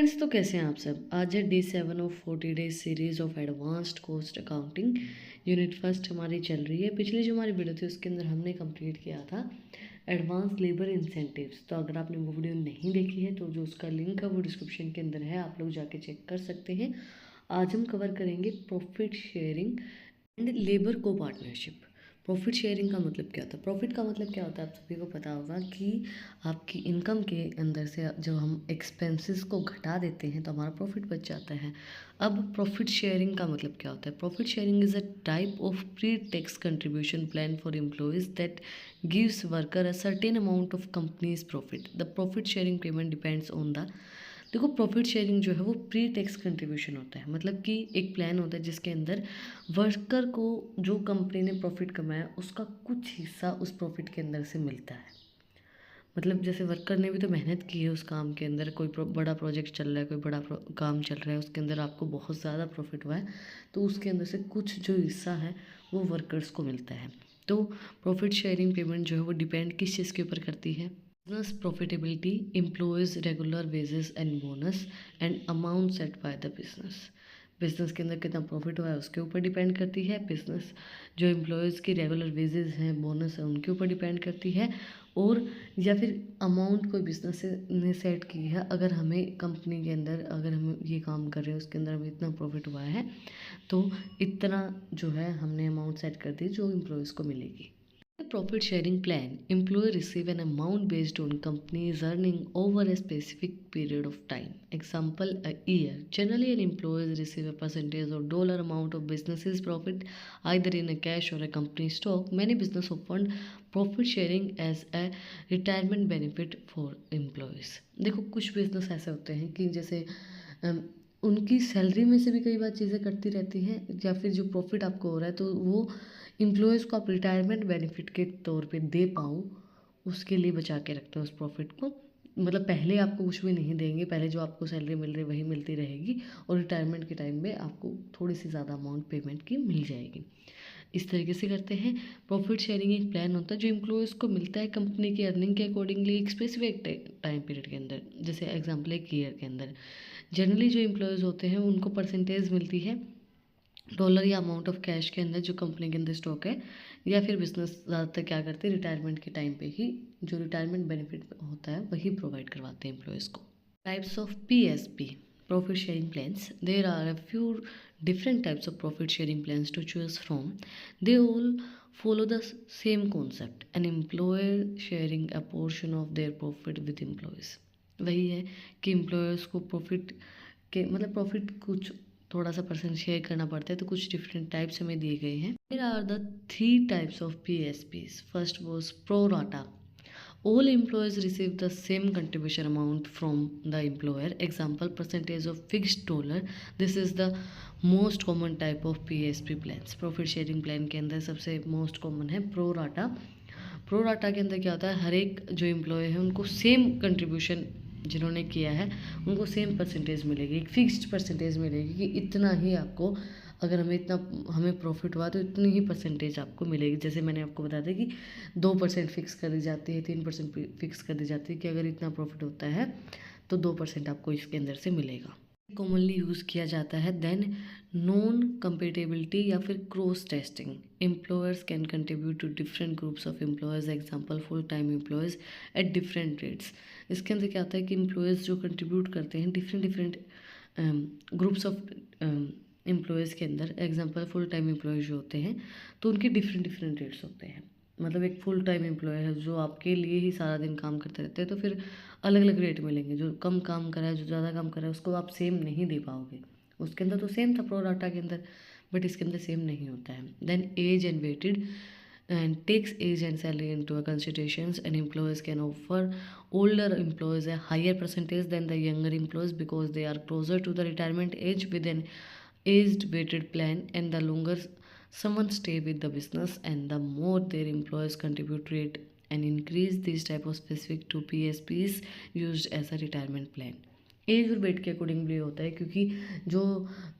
Friends, तो कैसे हैं आप सब। आज है day 7 of 40 days series of advanced cost accounting. Unit first हमारी चल रही है। पिछली जो हमारी वीडियो थी उसके अंदर हमने कंप्लीट किया था एडवांस लेबर इंसेंटिव्स। तो अगर आपने वो वीडियो नहीं देखी है तो जो उसका लिंक है वो डिस्क्रिप्शन के अंदर है, आप लोग जाके चेक कर सकते हैं। आज हम कवर करेंगे प्रॉफिट शेयरिंग एंड लेबर को पार्टनरशिप। प्रॉफिट शेयरिंग का मतलब क्या होता है? प्रॉफिट का मतलब क्या होता है आप सभी को पता होगा कि आपकी इनकम के अंदर से जब हम एक्सपेंसेस को घटा देते हैं तो हमारा प्रॉफिट बच जाता है। अब प्रॉफिट शेयरिंग का मतलब क्या होता है? Profit sharing is a type of pre tax contribution plan for employees that gives worker a certain amount of companies profit. The profit sharing payment depends on the देखो, प्रॉफिट शेयरिंग जो है वो pre tax contribution होता है। मतलब कि एक plan होता है जिसके अंदर वर्कर को जो कंपनी ने प्रॉफिट कमाया उसका कुछ हिस्सा उस प्रॉफिट के अंदर से मिलता है। मतलब जैसे वर्कर ने भी तो मेहनत की है उस काम के अंदर, कोई बड़ा प्रोजेक्ट चल रहा है, कोई बड़ा काम चल रहा है, उसके अंदर आपको बहुत ज़्यादा प्रॉफिट हुआ है तो उसके अंदर से कुछ जो हिस्सा है वो वर्कर्स को मिलता है। तो प्रॉफिट शेयरिंग पेमेंट जो है वो डिपेंड किस चीज़ के ऊपर करती है? Business profitability, employees regular wages and bonus and amount set by the business. Business के अंदर कितना प्रॉफिट हुआ है उसके ऊपर डिपेंड करती है। बिजनेस जो एम्प्लॉयज़ की रेगुलर वेजेस हैं, बोनस है, उनके ऊपर डिपेंड करती है। और या फिर अमाउंट कोई बिजनेस ने सेट की है, अगर हमें कंपनी के अंदर अगर हम ये काम कर रहे हैं उसके अंदर हमें इतना प्रॉफिट हुआ है तो इतना जो है हमने अमाउंट सेट कर दी जो एम्प्लॉयज़ को मिलेगी। Profit sharing plan, employee receive an amount based on company's earning over a specific period of time. Example, a year. Generally, an employee receive a percentage of dollar amount of business's profit either in a cash or a company stock. Many business offer profit sharing as a retirement benefit for employees. देखो, कुछ business ऐसे होते हैं कि जैसे उनकी salary में से भी कई बार चीज़ें कटती रहती हैं, या फिर जो प्रॉफिट आपको हो रहा है तो वो एम्प्लॉयज़ को आप रिटायरमेंट बेनिफिट के तौर पे दे पाओ, उसके लिए बचा के रखते हैं उस प्रॉफिट को। मतलब पहले आपको कुछ भी नहीं देंगे, पहले जो आपको सैलरी मिल रही है वही मिलती रहेगी और रिटायरमेंट के टाइम में आपको थोड़ी सी ज़्यादा अमाउंट पेमेंट की मिल जाएगी। इस तरीके से करते हैं। प्रॉफिट शेयरिंग एक प्लान होता है जो एम्प्लॉयज़ को मिलता है कंपनी की अर्निंग के अकॉर्डिंगली एक स्पेसिफिक टाइम पीरियड के अंदर। जैसे एग्जाम्पल एक ईयर के अंदर जनरली जो एम्प्लॉयज़ होते हैं उनको परसेंटेज मिलती है डॉलर या अमाउंट ऑफ कैश के अंदर जो कंपनी के अंदर स्टॉक है, या फिर बिजनेस ज़्यादातर क्या करते हैं रिटायरमेंट के टाइम पे ही जो रिटायरमेंट बेनिफिट होता है वही प्रोवाइड करवाते हैं एम्प्लॉयज़ को। Types of PSP, profit sharing plans. There are a few different types of profit sharing plans to choose from. They all follow the same concept, an employer sharing a portion of their profit with employees. वही है कि employers को profit के मतलब profit कुछ थोड़ा सा percent share करना पड़ता है, तो कुछ डिफरेंट टाइप्स हमें दिए गए हैं। There are the 3 types of PSPs. First was pro rata. All employees receive the same contribution amount from the employer. Example, percentage of fixed dollar. This is the most common type of PSP plans. Profit sharing plan के अंदर सबसे most common है pro rata. Pro rata के अंदर क्या होता है, हर एक जो एम्प्लॉय है उनको सेम कंट्रीब्यूशन जिन्होंने किया है उनको सेम परसेंटेज मिलेगी, एक फिक्स्ड परसेंटेज मिलेगी कि इतना ही आपको, अगर हमें प्रॉफिट हुआ तो इतनी ही परसेंटेज आपको मिलेगी। जैसे मैंने आपको बता दिया कि 2% फिक्स कर दी जाती है, 3% फिक्स कर दी जाती है कि अगर इतना प्रॉफिट होता है तो 2% आपको इसके अंदर से मिलेगा। कॉमनली यूज़ किया जाता है। देन नॉन कंपेटेबिलिटी या फिर cross testing. Employers can contribute to different groups of employees. Example, full time employees at different rates. इसके अंदर क्या होता है कि एम्प्लॉयज़ जो कंट्रीब्यूट करते हैं डिफरेंट ग्रुप्स ऑफ एम्प्लॉयज़ के अंदर. एग्जांपल, फुल टाइम एम्प्लॉयज़ जो होते हैं तो उनके डिफरेंट रेट्स होते हैं. मतलब एक फुल टाइम एम्प्लॉय है जो आपके लिए ही सारा दिन काम करते रहते हैं तो फिर अलग अलग रेट मिलेंगे. जो कम काम करा है, जो ज़्यादा काम करा है, उसको आप सेम नहीं दे पाओगे. उसके अंदर तो सेम था प्रो डाटा के अंदर, बट इसके अंदर सेम नहीं होता है. Then age and weighted and takes age and salary into considerations, and employers can offer older employees a higher percentage than the younger employees because they are closer to the retirement age with an aged weighted plan. And the longer someone stay with the business and the more their employees contribute to it and increase. These type of specific to PSPs used as a retirement plan. Age और weight के accordingly होता है, क्योंकि जो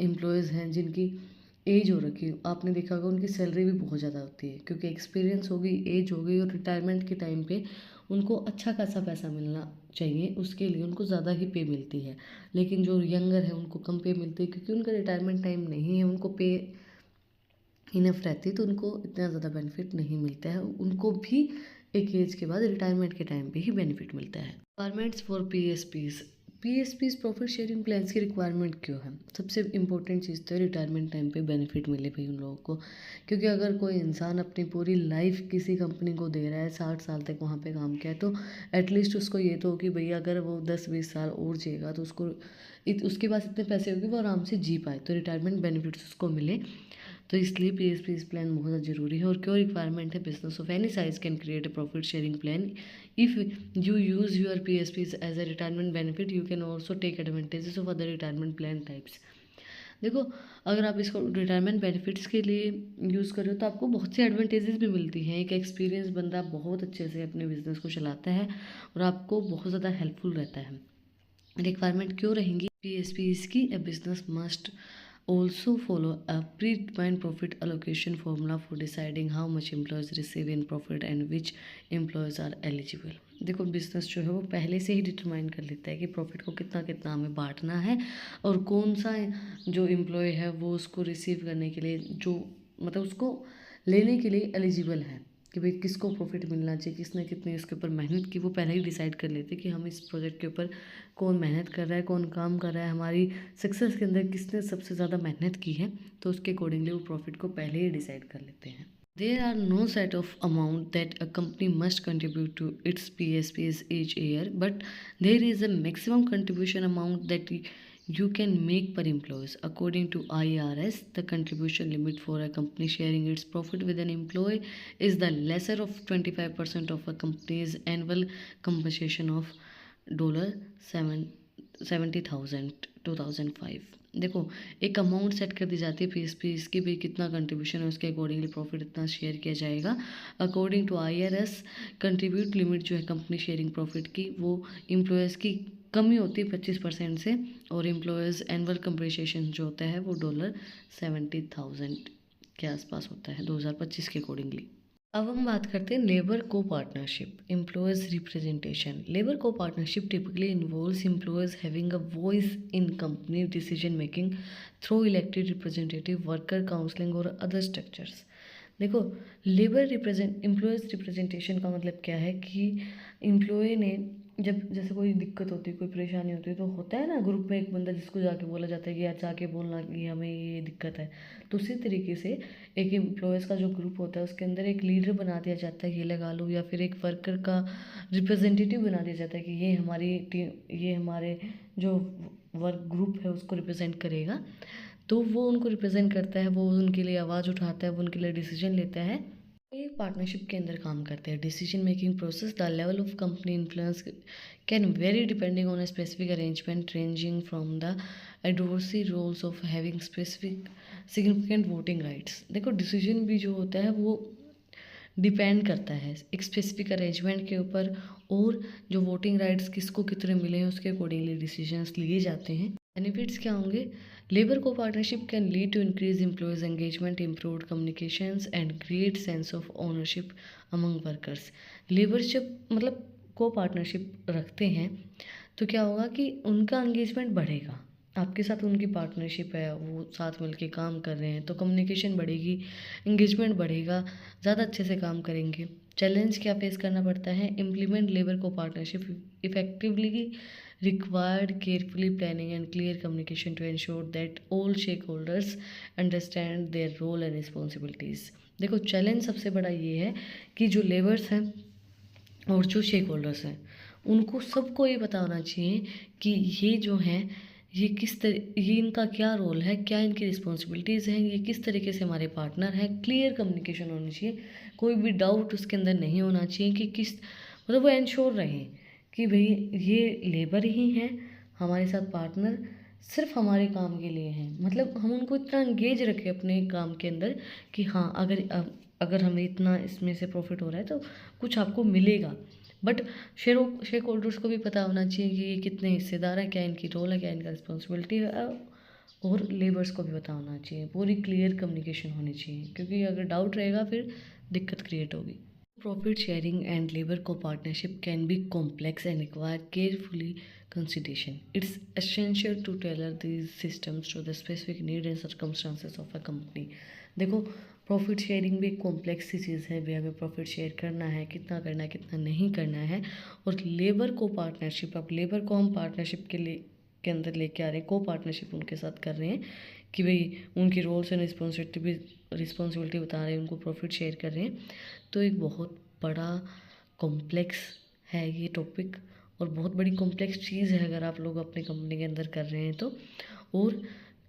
employees हैं जिनकी as हो रखी है, आपने देखा होगा उनकी सैलरी भी बहुत ज़्यादा होती है, क्योंकि एक्सपीरियंस होगी, एज हो गई और रिटायरमेंट के टाइम पे उनको अच्छा खासा पैसा मिलना चाहिए, उसके लिए उनको ज़्यादा ही पे मिलती है। लेकिन जो यंगर है उनको कम पे मिलती है, क्योंकि उनका रिटायरमेंट टाइम नहीं है, उनको पे इनफ रहती है, तो उनको इतना ज़्यादा बेनिफिट नहीं मिलता है। उनको भी एक एज के बाद रिटायरमेंट के टाइम पे ही बेनिफिट मिलता है। Requirements for PSPs profit sharing plans की रिक्वायरमेंट क्यों है? सबसे इंपॉर्टेंट चीज़ तो है रिटायरमेंट टाइम पे बेनिफिट मिले भाई उन लोगों को। क्योंकि अगर कोई इंसान अपनी पूरी लाइफ किसी कंपनी को दे रहा है, 60 साल तक वहाँ पे काम किया है, तो एटलीस्ट उसको ये तो हो कि भई अगर वो 10-20 साल और जिएगा तो उसको उसके पास इतने पैसे होंगे वो आराम से जी पाए, तो रिटायरमेंट बेनिफिट्स उसको मिले। तो इसलिए पीएसपीज प्लान बहुत ज़्यादा जरूरी है। और क्यों रिक्वायरमेंट है? Business of any size can create a profit sharing plan. If you use your PSPs as a retirement benefit, you can also take advantages of other retirement plan types. देखो, अगर आप इसको रिटायरमेंट बेनिफिट्स के लिए use कर रहे हो तो आपको बहुत सी एडवांटेजेस भी मिलती हैं। एक एक्सपीरियंस बंदा बहुत अच्छे से अपने बिजनेस को चलाता है और आपको बहुत ज़्यादा हेल्पफुल रहता है। रिक्वायरमेंट क्यों रहेंगी पीएसपीज की? A business must also follow a predefined profit allocation formula for deciding how much employees receive in profit and which employees are eligible। देखो, बिजनेस जो है वो पहले से ही डिटरमाइन कर लेता है कि प्रॉफिट को कितना कितना हमें बांटना है और कौन सा जो एम्प्लॉय है वो उसको रिसीव करने के लिए, जो मतलब उसको लेने के लिए एलिजिबल है, कि भाई किसको प्रॉफिट मिलना चाहिए, किसने कितनी इसके ऊपर मेहनत की, वो पहले ही डिसाइड कर लेते कि हम इस प्रोजेक्ट के ऊपर कौन मेहनत कर रहा है, कौन काम कर रहा है, हमारी सक्सेस के अंदर किसने सबसे ज़्यादा मेहनत की है, तो उसके अकॉर्डिंगली वो प्रॉफिट को पहले ही डिसाइड कर लेते हैं। There are no set of amount that a company must contribute to its PSPs each year, but there is a maximum contribution amount that you can make per employees. According to IRS, the contribution limit for a company sharing its profit with an employee is the lesser of 25% of a company's annual compensation of $70,000 2005। देखो, एक amount set कर दी जाती है PSP इसकी भी, कितना contribution है उसके अकॉर्डिंगली प्रॉफिट इतना शेयर किया जाएगा। According to IRS, contribute limit जो है कंपनी शेयरिंग प्रॉफिट की, वो एम्प्लॉयज़ की कमी होती है 25% से, और एम्प्लॉयज़ एनुअल कंपनसेशन जो होता है वो $70,000 के आसपास होता है 2025 के अकॉर्डिंगली। अब हम बात करते हैं लेबर को पार्टनरशिप, एम्प्लॉयज़ रिप्रेजेंटेशन। लेबर को partnership typically involves employees having a voice in company decision making through elected representative, worker counselling और अदर स्ट्रक्चर्स। देखो, एम्प्लॉयज़ रिप्रेजेंटेशन का मतलब क्या है कि एम्प्लॉय ने जब जैसे कोई दिक्कत होती है, कोई परेशानी होती है, तो होता है ना ग्रुप में एक बंदा जिसको जाके बोला जाता है कि यार जाके बोलना कि हमें ये दिक्कत है। तो उसी तरीके से एक एम्प्लॉयज़ का जो ग्रुप होता है उसके अंदर एक लीडर बना दिया जाता है, ये लगा लो, या फिर एक वर्कर का रिप्रेजेंटेटिव बना दिया जाता है कि ये हमारी टीम, ये हमारे जो वर्क ग्रुप है उसको रिप्रेजेंट करेगा। तो वो उनको रिप्रेजेंट करता है, वो उनके लिए आवाज़ उठाता है, वो उनके लिए डिसीजन लेता है। एक पार्टनरशिप के अंदर काम करते हैं। Decision making process, the level of company influence can vary depending on a specific arrangement ranging from the एडवर्सी roles of having specific significant voting rights. देखो, डिसीजन भी जो होता है वो डिपेंड करता है एक स्पेसिफिक अरेंजमेंट के ऊपर, और जो वोटिंग राइट्स किसको कितने मिले हैं उसके अकॉर्डिंगली डिसीजंस लिए जाते हैं। बेनिफिट्स क्या होंगे? लेबर को partnership can lead to increase employees engagement, improved communications and great sense of ownership among workers. Labour जब मतलब को पार्टनरशिप रखते हैं तो क्या होगा कि उनका एंगेजमेंट बढ़ेगा, आपके साथ उनकी पार्टनरशिप है, वो साथ मिल के काम कर रहे हैं, तो कम्युनिकेशन बढ़ेगी, एंगेजमेंट बढ़ेगा, ज़्यादा अच्छे से काम करेंगे। चैलेंज क्या फेस करना पड़ता है? इम्प्लीमेंट लेबर को partnership effectively required carefully planning and clear communication to ensure that all stakeholders understand their role and responsibilities। देखो, चैलेंज सबसे बड़ा ये है कि जो लेबर्स हैं और जो शेक होल्डर्स हैं उनको सबको ये पता होना चाहिए कि ये जो हैं ये ये इनका क्या रोल है, क्या इनकी रिस्पॉन्सिबिलिटीज़ हैं, ये किस तरीके से हमारे पार्टनर हैं। क्लियर कम्युनिकेशन होनी चाहिए, कोई भी डाउट उसके अंदर नहीं होना चाहिए कि किस मतलब वो इंश्योर रहें कि भाई ये लेबर ही हैं, हमारे साथ पार्टनर सिर्फ हमारे काम के लिए हैं। मतलब हम उनको इतना एंगेज रखें अपने काम के अंदर कि हाँ, अगर हमें इतना इसमें से प्रॉफिट हो रहा है तो कुछ आपको मिलेगा। बट शेयर होल्डर्स को भी पता होना चाहिए कि ये कितने हिस्सेदार हैं, क्या इनकी रोल है, क्या इनका रिस्पॉन्सिबिलिटी है, और लेबर्स को भी पता होना चाहिए। पूरी क्लियर कम्युनिकेशन होनी चाहिए, क्योंकि अगर डाउट रहेगा फिर दिक्कत क्रिएट होगी। Profit sharing and labor co-partnership can be complex and require carefully consideration. It's essential to tailor these systems to the specific needs and circumstances of a company. देखो, profit sharing भी एक complex सी चीज़ है। भी हमें profit share करना है, कितना करना है, कितना नहीं करना है। और लेबर को पार्टनरशिप, अब लेबर को हम पार्टनरशिप के अंदर लेके आ रहे हैं, को पार्टनरशिप उनके साथ कर रहे हैं कि भाई उनकी रोल्स एंड रिस्पॉन्सिबिलिटी बता रहे हैं, उनको प्रॉफिट शेयर कर रहे हैं। तो एक बहुत बड़ा कॉम्प्लेक्स है ये टॉपिक, और बहुत बड़ी कॉम्प्लेक्स चीज़ है अगर आप लोग अपनी कंपनी के अंदर कर रहे हैं तो। और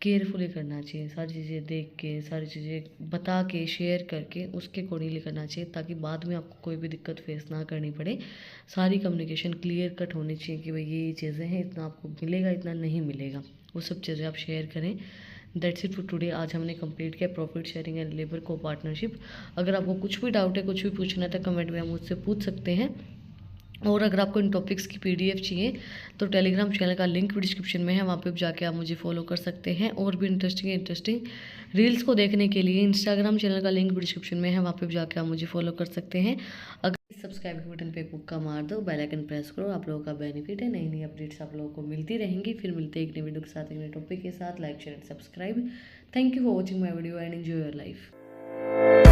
केयरफुली करना चाहिए, सारी चीज़ें देख के, सारी चीज़ें बता के, शेयर करके उसके अकॉर्डिंगली करना चाहिए, ताकि बाद में आपको कोई भी दिक्कत फेस ना करनी पड़े। सारी कम्युनिकेशन क्लियर कट होनी चाहिए कि भाई ये चीज़ें हैं, इतना आपको मिलेगा, इतना नहीं मिलेगा, वो सब चीज़ें आप शेयर करें। That's it for today. आज हमने कंप्लीट किया प्रॉफिट शेयरिंग एंड लेबर को पार्टनरशिप। अगर आपको कुछ भी डाउट है, कुछ भी पूछना है तो कमेंट में आप मुझसे पूछ सकते हैं। और अगर आपको इन टॉपिक्स की पीडीएफ चाहिए तो टेलीग्राम चैनल का लिंक भी डिस्क्रिप्शन में है, वहाँ पे जाके आप मुझे फॉलो कर सकते हैं। और भी इंटरेस्टिंग रील्स को देखने के लिए इंस्टाग्राम चैनल का लिंक भी डिस्क्रिप्शन में है, वहाँ पे जाके आप मुझे फॉलो कर सकते हैं। अगर सब्सक्राइब के बटन पे एक मुक्का मार दो, बेल आइकन प्रेस करो, आप लोगों का बेनिफिट है, नई नई अपडेट्स आप लोगों को मिलती रहेंगी। फिर मिलते हैं एक नई वीडियो के साथ, एक नए टॉपिक के साथ। Like share and subscribe. Thank you for watching my video and enjoy your life.